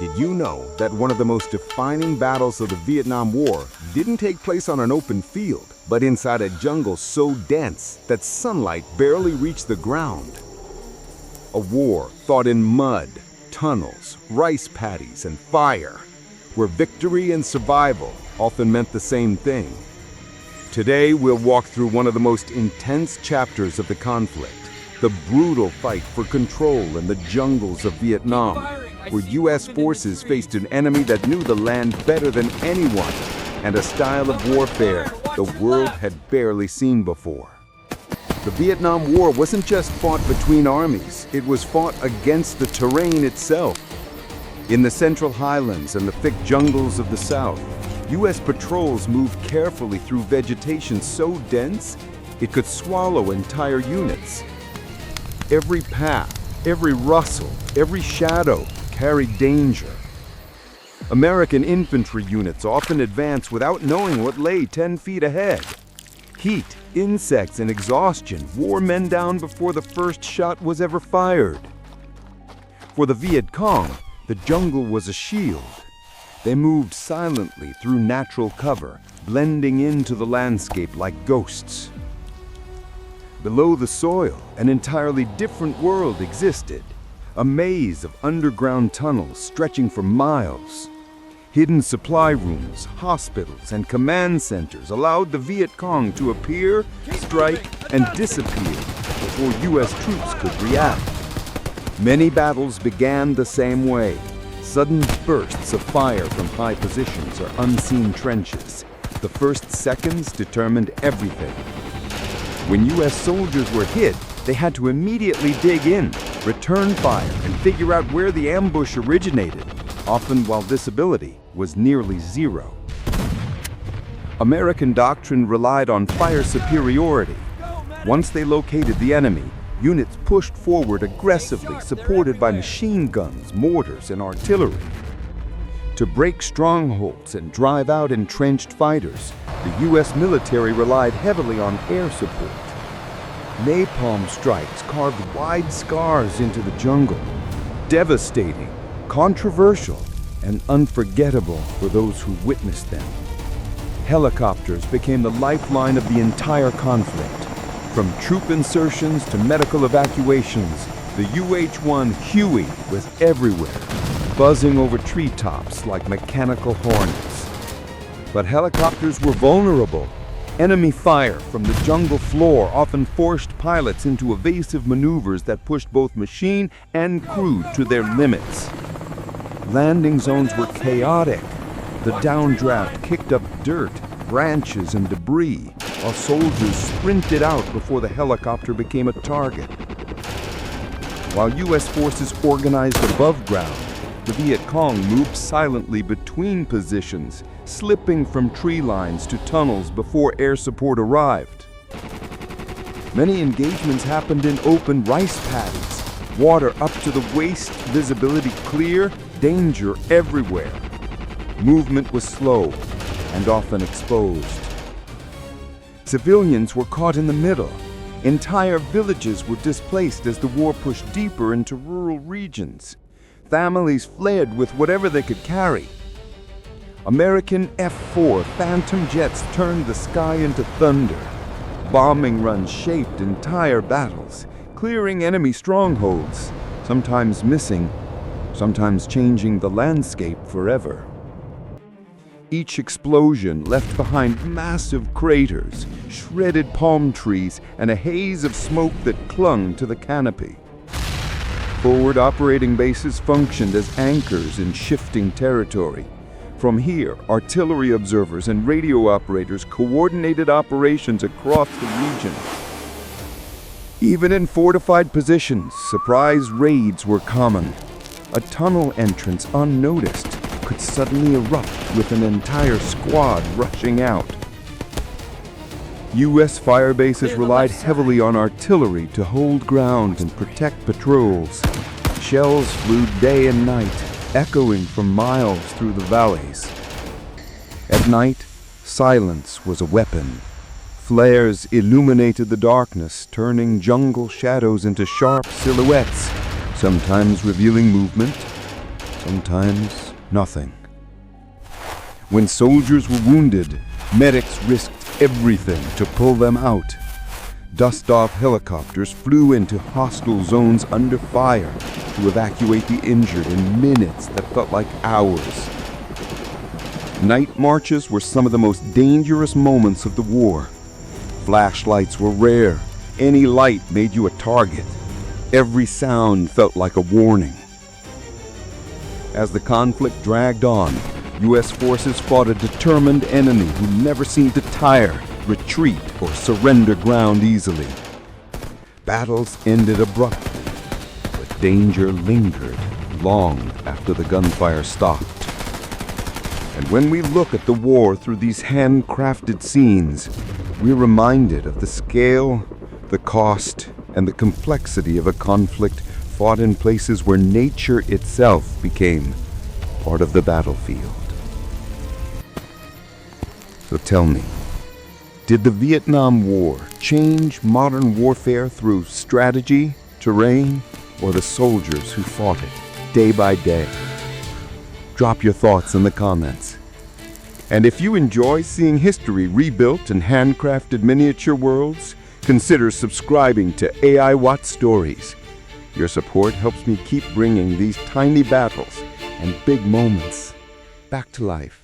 Did you know that one of the most defining battles of the Vietnam War didn't take place on an open field, but inside a jungle so dense that sunlight barely reached the ground? A war fought in mud, tunnels, rice paddies, and fire, where victory and survival often meant the same thing. Today, we'll walk through one of the most intense chapters of the conflict, the brutal fight for control in the jungles of Vietnam, where U.S. forces faced an enemy that knew the land better than anyone, and a style of warfare the world had barely seen before. The Vietnam War wasn't just fought between armies, it was fought against the terrain itself. In the Central Highlands and the thick jungles of the South, U.S. patrols moved carefully through vegetation so dense it could swallow entire units. Every path, every rustle, every shadow carried danger. American infantry units often advanced without knowing what lay 10 feet ahead. Heat, insects, and exhaustion wore men down before the first shot was ever fired. For the Viet Cong, the jungle was a shield. They moved silently through natural cover, blending into the landscape like ghosts. Below the soil, an entirely different world existed, a maze of underground tunnels stretching for miles. Hidden supply rooms, hospitals, and command centers allowed the Viet Cong to appear, strike, and disappear before U.S. troops could react. Many battles began the same way. Sudden bursts of fire from high positions or unseen trenches. The first seconds determined everything. When U.S. soldiers were hit, they had to immediately dig in, return fire, and figure out where the ambush originated, often while visibility was nearly zero. American doctrine relied on fire superiority. Once they located the enemy, units pushed forward aggressively, supported by machine guns, mortars, and artillery. To break strongholds and drive out entrenched fighters, the U.S. military relied heavily on air support. Napalm strikes carved wide scars into the jungle, devastating, controversial, and unforgettable for those who witnessed them. Helicopters became the lifeline of the entire conflict. From troop insertions to medical evacuations, the UH-1 Huey was everywhere, buzzing over treetops like mechanical hornets. But helicopters were vulnerable. Enemy fire from the jungle floor often forced pilots into evasive maneuvers that pushed both machine and crew to their limits. Landing zones were chaotic. The downdraft kicked up dirt, branches, and debris, while soldiers sprinted out before the helicopter became a target. While U.S. forces organized above ground, the Viet Cong moved silently between positions, slipping from tree lines to tunnels before air support arrived. Many engagements happened in open rice paddies, water up to the waist, visibility clear, danger everywhere. Movement was slow and often exposed. Civilians were caught in the middle. Entire villages were displaced as the war pushed deeper into rural regions. Families fled with whatever they could carry. American F-4 Phantom jets turned the sky into thunder. Bombing runs shaped entire battles, clearing enemy strongholds, sometimes missing, sometimes changing the landscape forever. Each explosion left behind massive craters, shredded palm trees, and a haze of smoke that clung to the canopy. Forward operating bases functioned as anchors in shifting territory. From here, artillery observers and radio operators coordinated operations across the region. Even in fortified positions, surprise raids were common. A tunnel entrance unnoticed could suddenly erupt with an entire squad rushing out. U.S. fire bases relied heavily on artillery to hold ground and protect patrols. Shells flew day and night, echoing for miles through the valleys. At night, silence was a weapon. Flares illuminated the darkness, turning jungle shadows into sharp silhouettes, sometimes revealing movement, sometimes nothing. When soldiers were wounded, medics risked everything to pull them out. Dust-off helicopters flew into hostile zones under fire to evacuate the injured in minutes that felt like hours. Night marches were some of the most dangerous moments of the war. Flashlights were rare. Any light made you a target. Every sound felt like a warning. As the conflict dragged on, U.S. forces fought a determined enemy who never seemed to tire, retreat, or surrender ground easily. Battles ended abruptly, but danger lingered long after the gunfire stopped. And when we look at the war through these handcrafted scenes, we're reminded of the scale, the cost, and the complexity of a conflict fought in places where nature itself became part of the battlefield. So tell me, did the Vietnam War change modern warfare through strategy, terrain, or the soldiers who fought it day by day? Drop your thoughts in the comments. And if you enjoy seeing history rebuilt in handcrafted miniature worlds, consider subscribing to AI Watt Stories. Your support helps me keep bringing these tiny battles and big moments back to life.